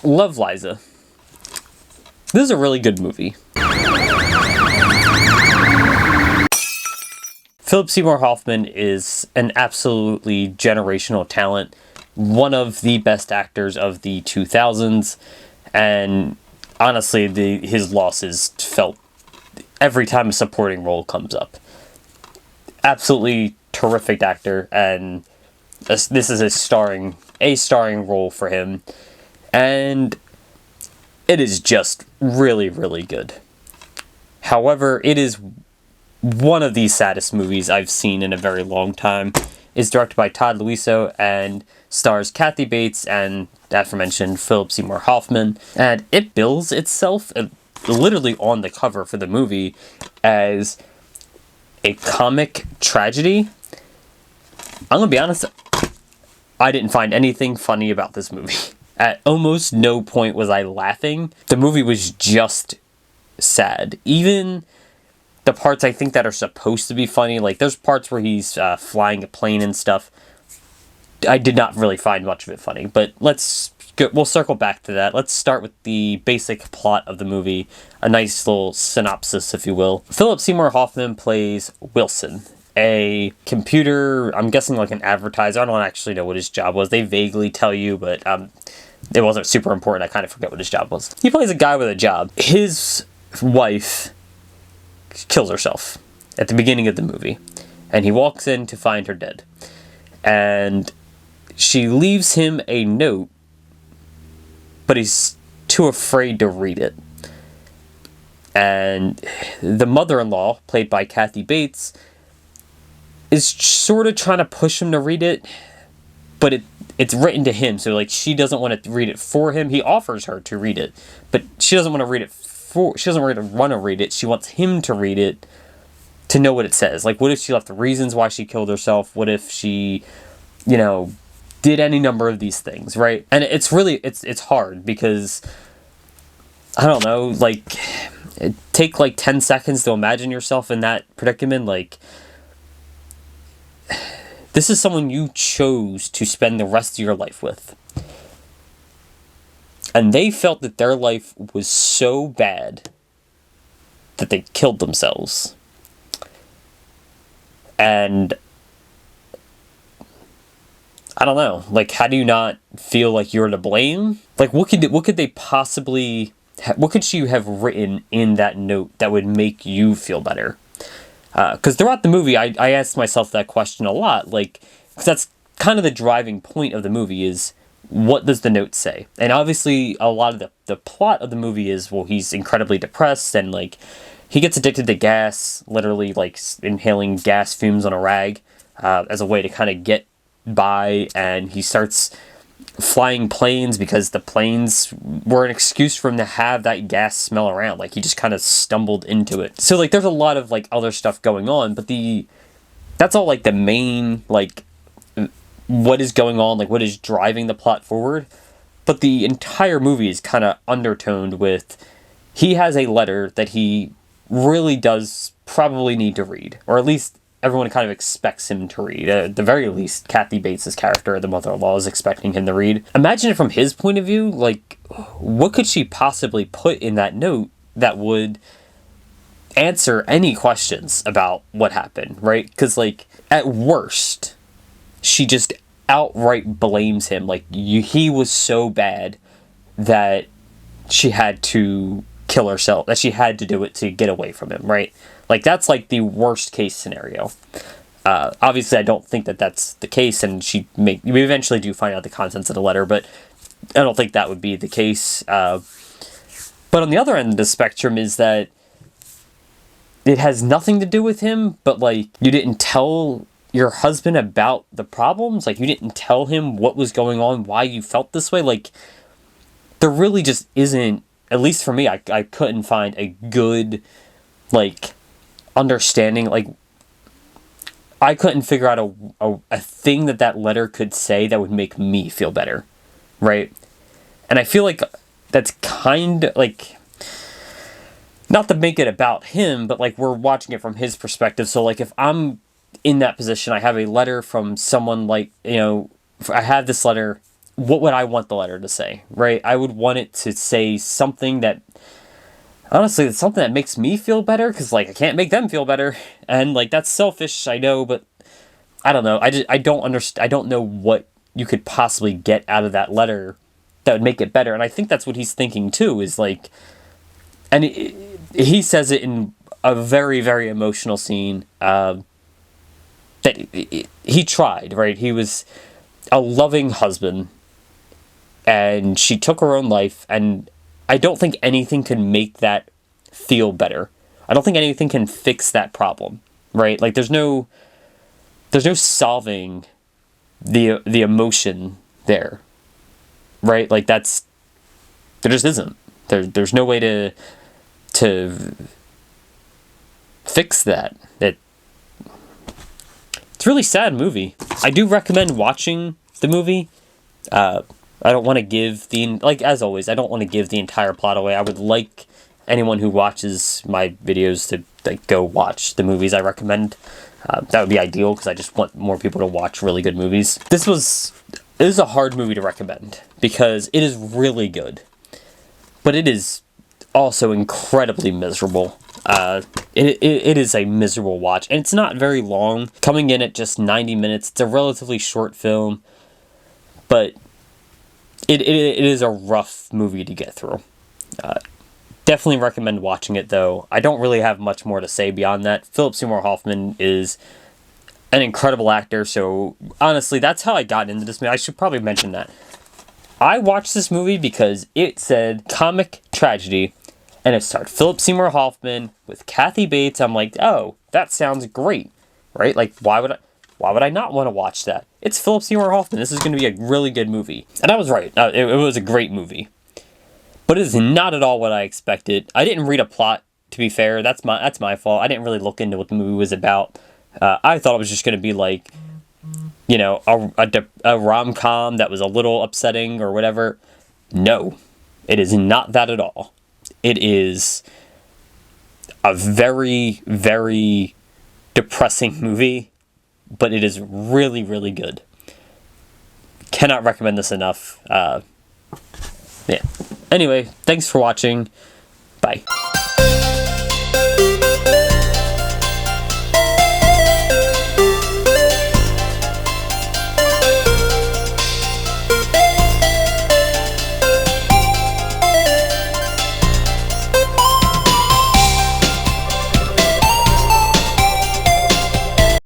Love Liza. This is a really good movie. Philip Seymour Hoffman is an absolutely generational talent, one of the best actors of the 2000s, and honestly, his loss is felt every time a supporting role comes up. Absolutely terrific actor, and this is a starring role for him, and it is just really, really good. However, it is one of the saddest movies I've seen in a very long time. It's directed by Todd Luiso and stars Kathy Bates and the aforementioned Philip Seymour Hoffman. And it bills itself literally on the cover for the movie as a comic tragedy. I'm gonna be honest, I didn't find anything funny about this movie. At almost no point was I laughing. The movie was just sad. Even the parts I think that are supposed to be funny, like there's parts where he's flying a plane and stuff, I did not really find much of it funny. But we'll circle back to that. Let's start with the basic plot of the movie, a nice little synopsis, if you will. Philip Seymour Hoffman plays Wilson, a computer, I'm guessing like an advertiser. I don't actually know what his job was. They vaguely tell you, but it wasn't super important. I kind of forget what his job was. He plays a guy with a job. His wife kills herself at the beginning of the movie, and he walks in to find her dead. And she leaves him a note, but he's too afraid to read it. And the mother-in-law, played by Kathy Bates, is sort of trying to push him to read it, but it's written to him, so like she doesn't want to read it for him. He offers her to read it, but she doesn't want to read it she doesn't really want to read it. She wants him to read it to know what it says. Like, what if she left the reasons why she killed herself? What if she, did any number of these things, right? And it's really, it's hard because, I don't know, like, take like 10 seconds to imagine yourself in that predicament. Like, this is someone you chose to spend the rest of your life with. And they felt that their life was so bad that they killed themselves. And I don't know, like, how do you not feel like you're to blame? Like, what could they possibly, what could she have written in that note that would make you feel better? Because throughout the movie, I asked myself that question a lot, like, because that's kind of the driving point of the movie is, what does the note say? And obviously, a lot of the plot of the movie is, well, he's incredibly depressed, and, like, he gets addicted to gas, literally, like, inhaling gas fumes on a rag, as a way to kind of get by, and he starts flying planes because the planes were an excuse for him to have that gas smell around. Like, he just kind of stumbled into it. So, like, there's a lot of, like, other stuff going on, but that's all, like, the main, like, what is going on, like, what is driving the plot forward. But the entire movie is kind of undertoned with, he has a letter that he really does probably need to read, or at least everyone kind of expects him to read. At the very least, Kathy Bates' character, the mother-in-law, is expecting him to read. Imagine it from his point of view, like, what could she possibly put in that note that would answer any questions about what happened, right? Because, like, at worst, she just outright blames him. Like, he was so bad that she had to kill herself, that she had to do it to get away from him, right? Like, that's, like, the worst case scenario. Obviously, I don't think that that's the case, and we eventually do find out the contents of the letter, but I don't think that would be the case. But on the other end of the spectrum is that it has nothing to do with him, but, like, you didn't tell your husband about the problems, like, you didn't tell him what was going on, why you felt this way. Like, there really just isn't, at least for me, I couldn't find a good, like, understanding. Like, I couldn't figure out a thing that letter could say that would make me feel better, right? And I feel like that's kind of, like, not to make it about him, but, like, we're watching it from his perspective. So, like, if I'm in that position, I have a letter from someone, like, I have this letter what would I want the letter to say, right? I would want it to say something that, honestly, it's something that makes me feel better, because, like, I can't make them feel better, and, like, that's selfish, I know, but I don't know. I don't understand. I don't know what you could possibly get out of that letter that would make it better, and I think that's what he's thinking, too, is, like, and he says it in a very, very emotional scene, that he tried, right? He was a loving husband, and she took her own life, and I don't think anything can make that feel better. I don't think anything can fix that problem, right? Like, there's no solving the emotion there, right? Like, there just isn't. There's no way to fix that. It's a really sad movie. I do recommend watching the movie. I don't want to give as always, I don't want to give the entire plot away. I would like anyone who watches my videos to, like, go watch the movies I recommend. That would be ideal, because I just want more people to watch really good movies. This is a hard movie to recommend, because it is really good, but it is also incredibly miserable. It is a miserable watch, and it's not very long, coming in at just 90 minutes. It's a relatively short film, but it is a rough movie to get through. Definitely recommend watching it, though. I don't really have much more to say beyond that. Philip Seymour Hoffman is an incredible actor, so honestly, that's how I got into this movie. I should probably mention that. I watched this movie because it said comic tragedy, and it starred Philip Seymour Hoffman with Kathy Bates. I'm like, oh, that sounds great, right? Like, why would I not want to watch that? It's Philip Seymour Hoffman. This is going to be a really good movie. And I was right. It was a great movie. But it is not at all what I expected. I didn't read a plot, to be fair. That's my fault. I didn't really look into what the movie was about. I thought it was just going to be like, you know, a rom-com that was a little upsetting or whatever. No, it is not that at all. It is a very, very depressing movie, but it is really, really good. Cannot recommend this enough. Yeah. Anyway, thanks for watching. Bye.